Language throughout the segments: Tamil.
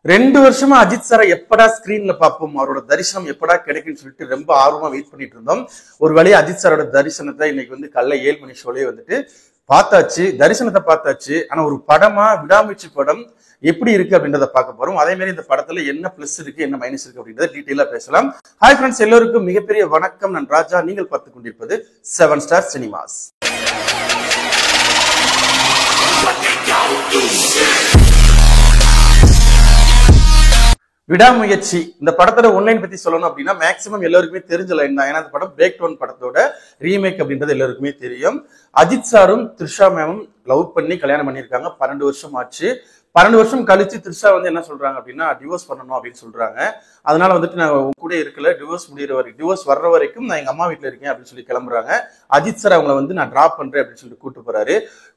2 வருஷமா அஜித் சாரை எப்படா ஸ்கிரீன்ல பார்ப்போம், அவரோட தரிசனம் எப்படா கிடைக்குன்னு சொல்லிட்டு ரொம்ப ஆர்வமா வெயிட் பண்ணிட்டு இருந்தோம். ஒரு வழியா அஜித் சாரோட தரிசனத்தை இன்னைக்கு காலைல 7 மணி ஷோலயே பார்த்தாச்சு, தரிசனத்தை பார்த்தாச்சு. ஆனா ஒரு படமா விடாமுயற்சி படம் எப்படி இருக்கு அப்படின்றத பார்க்க போறோம். அதே மாதிரி இந்த படத்துல என்ன பிளஸ் இருக்கு என்ன மைனஸ் இருக்கு அப்படின்றத டீட்டெயிலா பேசலாம். ஹாய் ஃப்ரெண்ட்ஸ், எல்லோருக்கும் மிகப்பெரிய வணக்கம். நான் ராஜா, நீங்கள் பார்த்துக் கொண்டிருப்பது 7 ஸ்டார் சினிமாஸ். விடாமுயற்சி இந்த படத்தோட ஒன்லைன் பத்தி சொல்லணும் அப்படின்னா மேக்சிமம் எல்லாருக்குமே தெரிஞ்ச லைன் தான். ஏன்னா அந்த படம் பிரேக் டவுன் படத்தோட ரீமேக் அப்படின்றது எல்லாருக்குமே தெரியும். அஜித் சாரும் த்ரிஷா மேமும் லவ் பண்ணி கல்யாணம் பண்ணியிருக்காங்க. 12 வருஷம் ஆச்சு. 12 வருஷம் கழிச்சு த்ரிஷா என்ன சொல்றாங்க அப்படின்னா டிவோர்ஸ் பண்ணணும் அப்படின்னு சொல்றாங்க. அதனால நான் உங்க கூட இருக்கல, டிவோர்ஸ் முடிகிற வரைக்கும், டிவோர்ஸ் வர்ற வரைக்கும் நான் எங்க அம்மா வீட்டுல இருக்கேன் அப்படின்னு சொல்லி கிளம்புறாங்க. அஜித் சார் அவங்களை நான் டிராப் பண்றேன் அப்படின்னு சொல்லிட்டு கூட்டு போறாரு.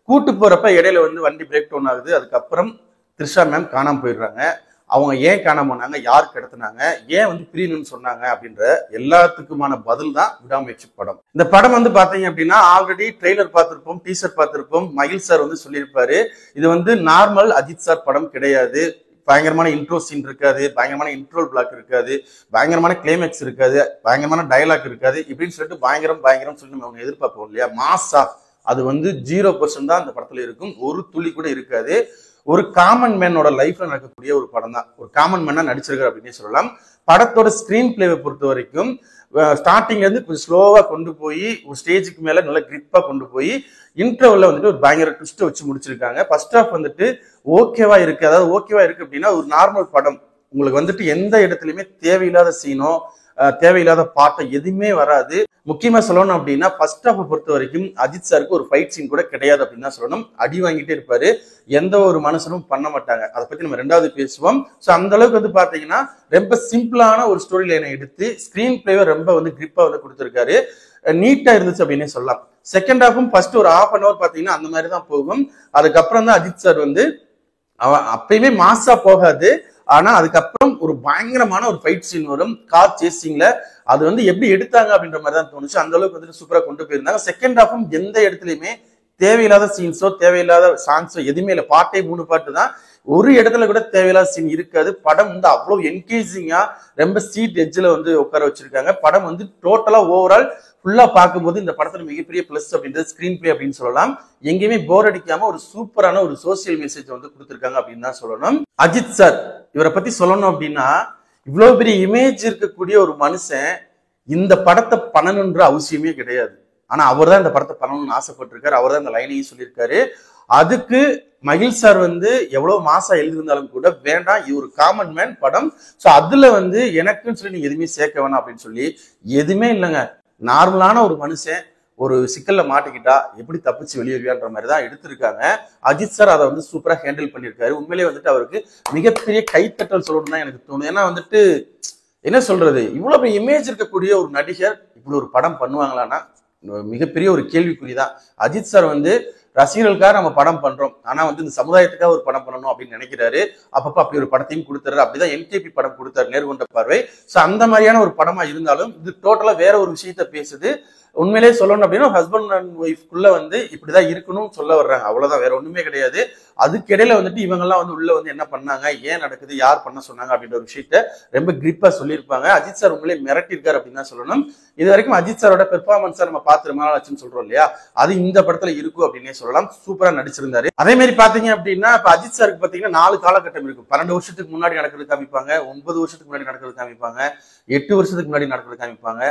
கூட்டு போறப்ப இடையில வண்டி பிரேக் டவுன் ஆகுது. அதுக்கப்புறம் த்ரிஷா மேம் காணாம போயிடுறாங்க. அவங்க ஏன் காணாம போனாங்க, யார் கடத்தினாங்க, ஏன் பிரியணும்னு சொன்னாங்க அப்படின்ற எல்லாத்துக்குமான பதில் தான் விடாமுயற்சி படம். இந்த படம் பாத்தீங்க அப்படின்னா ஆல்ரெடி ட்ரெய்லர் பார்த்திருப்போம், டீசர் பார்த்திருப்போம். மகிழ் சார் சொல்லியிருப்பாரு, இது நார்மல் அஜித் சார் படம் கிடையாது. பயங்கரமான இன்ட்ரோ சீன் இருக்காது, பயங்கரமான இன்ட்ரோல் பிளாக் இருக்காது, பயங்கரமான கிளைமேக்ஸ் இருக்காது, பயங்கரமான டயலாக் இருக்காது. இப்படின்னு சொல்லிட்டு பயங்கரம் சொல்லி நம்ம எதிர்பார்ப்போம் இல்லையா, மாசா அது 0% தான் அந்த படத்துல இருக்கும். ஒரு துளி கூட இருக்காது. ஒரு காமன் மேனோட லைஃப்ல நடக்கக்கூடிய ஒரு படம் தான். ஒரு காமன் மேனா நடிச்சிருக்காரு அப்படின்னு சொல்லலாம். படத்தோட ஸ்கிரீன் பிளேவை பொறுத்த வரைக்கும் ஸ்டார்டிங்ல இருந்து கொஞ்சம் ஸ்லோவா கொண்டு போய் ஒரு ஸ்டேஜுக்கு மேல நல்ல கிரிப்பா கொண்டு போய் இன்டர்வல்ல ஒரு பயங்கர ட்விஸ்ட் வச்சு முடிச்சிருக்காங்க. ஃபர்ஸ்ட் ஹாஃப் ஓகேவா இருக்கு. அதாவது ஓகேவா இருக்கு அப்படின்னா ஒரு நார்மல் படம். உங்களுக்கு எந்த இடத்துலயுமே தேவையில்லாத சீனோ தேவையில்லாத பாட்டை எதுவுமே வராது. முக்கியமா சொல்லணும் அப்படின்னா ஃபர்ஸ்ட் ஹாஃப் பொறுத்த வரைக்கும் அஜித் சாருக்கு ஒரு ஃபைட் சீன் கூட கிடையாது அப்படின்னு தான் சொல்லணும். அடி வாங்கிட்டே இருப்பாரு, எந்த ஒரு மனுஷனும் பண்ண மாட்டாங்க. அதை பத்தி நம்ம ரெண்டாவது பேசுவோம். ஸோ அந்த அளவுக்கு பாத்தீங்கன்னா ரொம்ப சிம்பிளான ஒரு ஸ்டோரி லைனை எடுத்து ஸ்கிரீன் பிளேவை ரொம்ப கிரிப்பா கொடுத்திருக்காரு. நீட்டா இருந்துச்சு அப்படின்னே சொல்லலாம். செகண்ட் ஹாஃபும் ஃபர்ஸ்ட் ஒரு ½ அன் அவர் பாத்தீங்கன்னா அந்த மாதிரி தான் போகும். அதுக்கப்புறம் தான் அஜித் சார் அவன் அப்பயுமே மாசா போகாது. ஆனா அதுக்கப்புறம் ஒரு பயங்கரமான ஒரு ஃபைட் சீன் வரும் கார் சேசிங்ல. அது எப்படி எடுத்தாங்க அப்படின்ற மாதிரி தான் தோணுச்சு. அந்த அளவுக்கு சூப்பரா கொண்டு போயிருந்தாங்க. செகண்ட் ஹாஃபும் எந்த இடத்துலயுமே தேவையில்லாத சீன்ஸோ தேவையில்லாத சாங்ஸோ எதுவுமே இல்லை. பாட்டே 3 பாட்டு தான். ஒரு இடத்துல கூட தேவையில்லாத சீன் இருக்காது. படம் அவ்வளவு என்கேஜிங்கா ரொம்ப சீட் எட்ஜ்ல உட்கார வச்சிருக்காங்க. படம் டோட்டலா ஓவரால் ஃபுல்லா பார்க்கும்போது இந்த படத்துல மிகப்பெரிய பிளஸ் அப்படின்றது ஸ்கிரீன் பிளே அப்படின்னு சொல்லலாம். எங்கேயுமே போர் அடிக்காம ஒரு சூப்பரான ஒரு சோசியல் மெசேஜ் கொடுத்திருக்காங்க அப்படின்னு தான் சொல்லணும். அஜித் சார் இவரை பத்தி சொல்லணும் அப்படின்னா இவ்வளவு பெரிய இமேஜ் இருக்கக்கூடிய ஒரு மனுஷன் இந்த படத்தை பண்ணணுன்ற அவசியமே கிடையாது. ஆனா அவர் தான் இந்த படத்தை பண்ணணும்னு ஆசைப்பட்டிருக்காரு. அவர் தான் இந்த லைனையும் சொல்லியிருக்காரு. அதுக்கு மகிழ் சார் எவ்வளவு மாசா எழுதியிருந்தாலும் கூட வேண்டாம், இது ஒரு காமன் மேன் படம். சோ அதுல எனக்குன்னு சொல்லி நீங்க எதுவுமே சேர்க்க வேணாம் அப்படின்னு சொல்லி எதுவுமே இல்லைங்க. நார்மலான ஒரு மனுஷன் ஒரு சிக்கல்ல மாட்டிக்கிட்டா எப்படி தப்பிச்சு வெளியேறுவான்ற மாதிரி தான் எடுத்திருக்காங்க. அஜித் சார் அதை சூப்பரா ஹேண்டில் பண்ணியிருக்காரு. உண்மையிலேயே அவருக்கு மிகப்பெரிய கைத்தட்டல் சொல்லணும்னு தான் எனக்கு தோணும். ஏன்னா என்ன சொல்றது, இவ்வளவு பெரிய இமேஜ் இருக்கக்கூடிய ஒரு நடிகர் இப்படி ஒரு படம் பண்ணுவாங்களான்னா மிகப்பெரிய ஒரு கேள்விக்குறிதான். அஜித் சார் ரசிகர்களுக்காக நம்ம படம் பண்றோம், ஆனா இந்த சமுதாயத்துக்காக ஒரு படம் பண்ணணும் அப்படின்னு நினைக்கிறாரு. அப்பப்ப அப்படி ஒரு படத்தையும் கொடுத்துறாரு. அப்படிதான் என்கேபி படம் கொடுத்தாரு, நேர்கொண்ட பார்வை. சோ அந்த மாதிரியான ஒரு படமா இருந்தாலும் இது டோட்டலா வேற ஒரு விஷயத்த பேசுது. உண்மையிலேயே சொல்லணும் அப்படின்னா ஹஸ்பண்ட் அண்ட் ஒய்ஃப்குள்ள இப்படிதான் இருக்கணும்னு சொல்ல வர்றாங்க, அவ்வளவுதான், வேற ஒண்ணுமே கிடையாது. அதுக்கிடையில இவங்க எல்லாம் உள்ள என்ன பண்ணாங்க, ஏன் நடக்குது, யார் பண்ண சொன்னாங்க அப்படின்ற ஒரு விஷயத்த ரொம்ப கிரிப்பா சொல்லியிருப்பாங்க. அஜித் சார் உண்மையிலே மிரட்டிருக்காரு அப்படின்னு தான் சொல்லணும். இது வரைக்கும் அஜித் சாரோட பெர்ஃபார்மன்ஸா நம்ம பார்த்து ரொம்ப நாள் ஆச்சுன்னு சொல்றோம் இல்லையா, அது இந்த படத்துல இருக்கும் அப்படின்னே சொல்லலாம். சூப்பரா நடிச்சிருந்தாரு. அதே மாதிரி பாத்தீங்க அப்படின்னா இப்ப அஜித் சாருக்கு பாத்தீங்கன்னா 4 காலகட்டம் இருக்கும். 12 வருஷத்துக்கு முன்னாடி நடக்கிறது காமிப்பாங்க, 9 வருஷத்துக்கு முன்னாடி நடக்கிறது காமிப்பாங்க, 8 வருஷத்துக்கு முன்னாடி நடக்கிறது காமிப்பாங்க,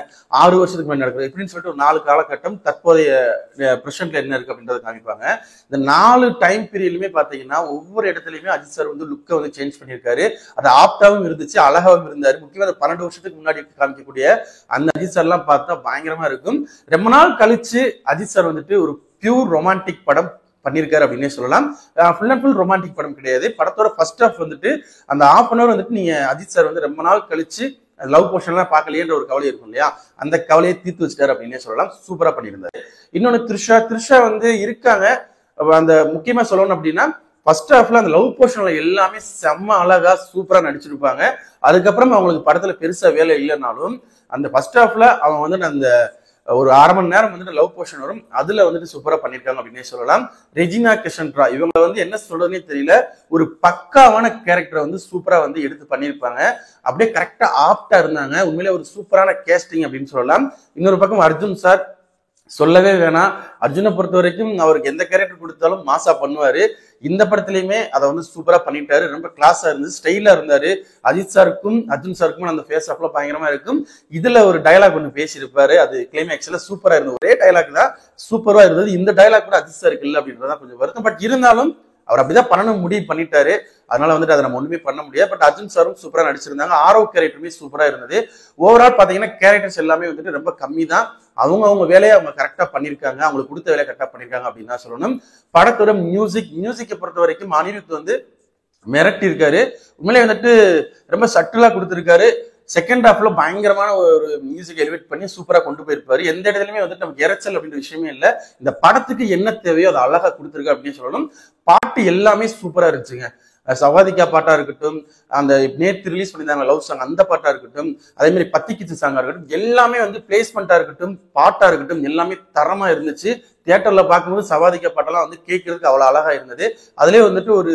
6 வருஷத்துக்கு முன்னாடி நடக்கிறது, இப்படின்னு சொல்லிட்டு ஒரு 4 காலகட்டம் தற்போதைய பிரசன்ட்ல என்ன இருக்கு அப்படின்றத காமிப்பாங்க. இந்த 4 டைம் பீரியட்லயுமே பாத்தீங்கன்னா ஒவ்வொரு இடத்துலயுமே அஜித் சார் லுக்கை சேஞ்ச் பண்ணியிருக்காரு. அது ஆப்டாவும் இருந்துச்சு, அழகாவும் இருந்தாரு. முக்கியமா 12 வருஷத்துக்கு முன்னாடி காமிக்கக்கூடிய அந்த அஜித் சார் எல்லாம் பார்த்தா பயங்கரமா இருக்கும். ரொம்ப நாள் கழிச்சு அஜித் சார் ஒரு பியூர் ரொமான்டிக் படம் பண்ணிருக்காரு அப்படின்னே சொல்லலாம். ஃபுல் அண்ட் ஃபுல் ரொமான்டிக் படம் கிடையாது. படத்தோட ஃபர்ஸ்ட் ஹாஃப் அந்த ½ அன் அவர் நீங்க அஜித் சார் ரொம்ப நாள் கழிச்சு லவ் போர்ஷன் எல்லாம் பார்க்கலையேன்ற ஒரு கவலை இருக்கும் இல்லையா, அந்த கவலையை தீர்த்து வச்சிட்டாரு அப்படின்னே சொல்லலாம். சூப்பரா பண்ணியிருந்தாரு. இன்னொன்னு த்ரிஷா இருக்காங்க. அந்த முக்கியமா சொல்லணும் அப்படின்னா ஃபர்ஸ்ட் ஹாஃப்ல அந்த லவ் போர்ஷன்ல எல்லாமே செம்ம அழகா சூப்பரா நடிச்சிருப்பாங்க. அதுக்கப்புறம் அவங்களுக்கு படத்துல பெருசா வேலை இல்லைனாலும் அந்த ஃபர்ஸ்ட் ஹாஃப்ல அவங்க அந்த ஒரு 1/2 மணி நேரம் வந்துட்டு லவ் போர்ஷன் வரும், அதுல வந்துட்டு சூப்பரா பண்ணிருக்காங்க அப்படின்னே சொல்லலாம். ரெஜினா கெஷன்ட்ரா இவங்க வந்து என்ன சொல்றதுன்னே தெரியல, ஒரு பக்காவான கேரக்டரை வந்து சூப்பரா வந்து எடுத்து பண்ணியிருப்பாங்க. அப்படியே கரெக்டா ஆப்டா இருந்தாங்க. உண்மையிலே ஒரு சூப்பரான கேஸ்டிங் அப்படின்னு சொல்லலாம். இன்னொரு பக்கம் அர்ஜுன் சார் சொல்லவே வேணாம். அர்ஜுனை பொறுத்த வரைக்கும் அவருக்கு எந்த கேரக்டர் கொடுத்தாலும் மாசா பண்ணுவாரு. இந்த படத்துலயுமே அதை வந்து சூப்பரா பண்ணிட்டாரு. ரொம்ப கிளாஸா இருந்துச்சு, ஸ்டைலா இருந்தாரு. அஜித் சாருக்கும் அர்ஜுன் சாருக்கும் அந்த ஃபேஸ் ஆஃப்லாம் பயங்கரமா இருக்கும். இதுல ஒரு டயலாக் ஒன்று பேசியிருப்பாரு, அது கிளைமேக்ஸ்ல சூப்பரா இருந்தது. ஒரே டயலாக் தான் சூப்பரா இருந்தது. இந்த டயலாக் கூட அஜித் சாருக்கு இல்லை அப்படின்றதான் கொஞ்சம் வருத்தம். பட் இருந்தாலும் அவர் அப்படிதான் பண்ணணும் முடிவு பண்ணிட்டாரு. அதனால வந்துட்டு அதை நம்ம ஒண்ணுமே பண்ண முடியாது. பட் அர்ஜுன் சாரும் சூப்பரா நடிச்சிருந்தாங்க. ஆரவ் கேரக்டருமே சூப்பரா இருந்தது. ஓவரால் பாத்தீங்கன்னா கேரக்டர்ஸ் எல்லாமே வந்துட்டு ரொம்ப கம்மி தான். அவங்க வேலையை அவங்க கரெக்டா பண்ணிருக்காங்க, அவங்களுக்கு கொடுத்த வேலையை கரெக்டா பண்ணிருக்காங்க அப்படின்னு தான் சொல்லணும். படத்தோட மியூசிக்கை பொறுத்த வரைக்கும் அனிருத் வந்து மிரட்டி இருக்காரு. உண்மையிலே வந்துட்டு ரொம்ப சட்டிலா கொடுத்திருக்காரு. செகண்ட் ஹாஃப்ல பயங்கரமான ஒரு மியூசிக் எலிவேட் பண்ணி சூப்பரா கொண்டு போயிருப்பாரு. எந்த இடத்துலயுமே வந்துட்டு நமக்கு இறைச்சல் அப்படின்ற விஷயமே இல்லை. இந்த படத்துக்கு என்ன தேவையோ அதை அழகா கொடுத்துருக்கு அப்படின்னு சொல்லணும். பாட்டு எல்லாமே சூப்பரா இருந்துச்சுங்க. சவாதிக்கா பாட்டா இருக்கட்டும், அந்த நேற்று ரிலீஸ் பண்ணியிருந்தாங்க லவ் சாங் அந்த பாட்டா இருக்கட்டும், அதே மாதிரி பத்திக்கிச்சு சாங்கா இருக்கட்டும், எல்லாமே வந்து பிளேஸ்மெண்டா இருக்கட்டும், பாட்டா இருக்கட்டும், எல்லாமே தரமா இருந்துச்சு. தியேட்டர்ல பார்க்கும்போது சவாதிக்கா பாட்டெல்லாம் வந்து கேட்கறதுக்கு அவ்வளவு அழகா இருந்தது. அதுலயே வந்துட்டு ஒரு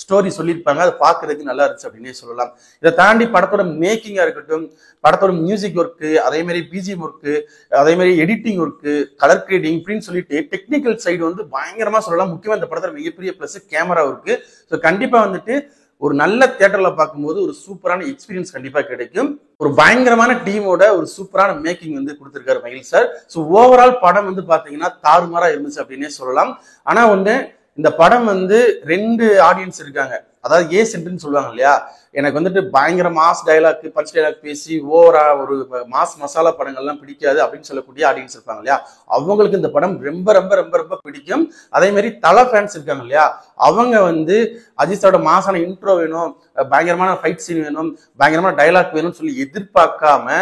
ஸ்டோரி சொல்லியிருப்பாங்க, அதை பார்க்கறதுக்கு நல்லா இருந்துச்சு அப்படின்னே சொல்லலாம். இதை தாண்டி படத்தோட மேக்கிங்கா இருக்கட்டும், படத்தோட மியூசிக் ஒர்க்கு, அதே மாதிரி பிஜிஎம் ஒர்க்கு, அதே மாதிரி எடிட்டிங் ஒர்க்கு, கலர் கிரேடிங் இப்படின்னு சொல்லிட்டு டெக்னிக்கல் சைடு வந்து பயங்கரமா சொல்லலாம். முக்கியமா இந்த படத்தோட மிகப்பெரிய பிளஸ் கேமரா ஒர்க்கு. ஸோ கண்டிப்பா வந்துட்டு ஒரு நல்ல தியேட்டர்ல பார்க்கும்போது ஒரு சூப்பரான எக்ஸ்பீரியன்ஸ் கண்டிப்பா கிடைக்கும். ஒரு பயங்கரமான டீமோட ஒரு சூப்பரான மேக்கிங் வந்து கொடுத்திருக்காரு மகிழ் சார். ஸோ ஓவரால் படம் வந்து பாத்தீங்கன்னா தாறுமாறா இருந்துச்சு அப்படின்னே சொல்லலாம். ஆனா ஒண்ணு, இந்த படம் வந்து 2 ஆடியன்ஸ் இருக்காங்க. அதாவது ஏ சென்ட்னு சொல்லுவாங்க இல்லையா, எனக்கு வந்துட்டு பயங்கர மாஸ் டைலாக் பஞ்ச் டைலாக் பேசி ஓவரா ஒரு மாஸ் மசாலா படங்கள்லாம் பிடிக்காது அப்படின்னு சொல்லக்கூடிய ஆடியன்ஸ் இருப்பாங்க இல்லையா, அவங்களுக்கு இந்த படம் ரொம்ப ரொம்ப ரொம்ப ரொம்ப பிடிக்கும். அதே மாதிரி தலை ஃபேன்ஸ் இருக்காங்க இல்லையா, அவங்க வந்து அஜித்தோட மாசான இன்ட்ரோ வேணும், பயங்கரமான ஃபைட் சீன் வேணும், பயங்கரமான டைலாக் வேணும்னு சொல்லி எதிர்பார்க்காம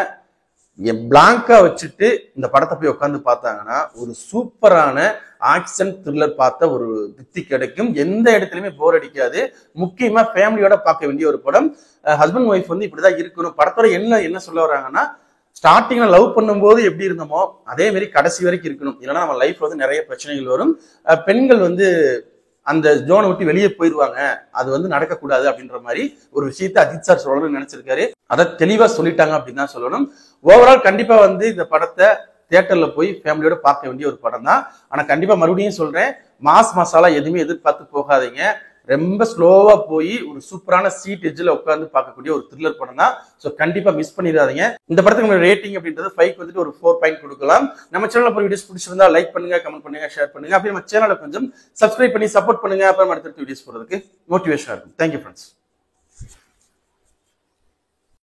பிளாங்கா வச்சுட்டு இந்த படத்தை போய் உட்காந்து பார்த்தாங்கன்னா ஒரு சூப்பரான ஆக்ஷன் த்ரில்லர் பார்த்த ஒரு திருப்தி கிடைக்கும். எந்த இடத்துலயுமே போர் அடிக்காது. முக்கியமா ஃபேமிலியோட பார்க்க வேண்டிய ஒரு படம். ஹஸ்பண்ட் ஒய்ஃப் வந்து இப்படிதான் இருக்கணும். படத்தோட என்ன சொல்ல வர்றாங்கன்னா, ஸ்டார்டிங்ல லவ் பண்ணும்போது எப்படி இருந்தோமோ அதே மாதிரி கடைசி வரைக்கும் இருக்கணும். இல்லைன்னா நம்ம லைஃப்ல வந்து நிறைய பிரச்சனைகள் வரும். பெண்கள் வந்து அந்த ஜோனை விட்டு வெளியே போயிடுவாங்க, அது வந்து நடக்கக்கூடாது அப்படின்ற மாதிரி ஒரு விஷயத்தை அஜித் சார் சொல்லணும்னு நினைச்சிருக்காரு. அதை தெளிவா சொல்லிட்டாங்க அப்படின்னு தான் சொல்லணும். ஓவரால் கண்டிப்பா வந்து இந்த படத்தை தியேட்டர்ல போய் ஃபேமிலியோட பார்க்க வேண்டிய ஒரு படம் தான். ஆனா கண்டிப்பா மறுபடியும் சொல்றேன், மாஸ் மசாலா எதுவுமே எதிர்பார்த்து போகாதீங்க. ரொம்ப ஸ்லோவா போய் ஒரு சூப்பரான சீட் எட்ஜில் உட்காந்து பார்க்கக்கூடிய ஒரு த்ரில்லர் படம் தான். ஸோ கண்டிப்பா மிஸ் பண்ணிடாதீங்க. இந்த படத்துக்கு நம்ம ரேட்டிங் அப்படின்றது 5 வந்துட்டு ஒரு 4 பாயிண்ட் கொடுக்கலாம். நம்ம சேனல்ல போய் வீடியோஸ் பிடிச்சிருந்தா லைக் பண்ணுங்க, கமெண்ட் பண்ணுங்க, ஷேர் பண்ணுங்க. அப்படி நம்ம சேனலை கொஞ்சம் சப்ஸ்கிரைப் பண்ணி சப்போர்ட் பண்ணுங்க. அப்புறம் அடுத்த வீடியோஸ் போறதுக்கு மோட்டிவேஷனா இருக்கும். Thank you friends.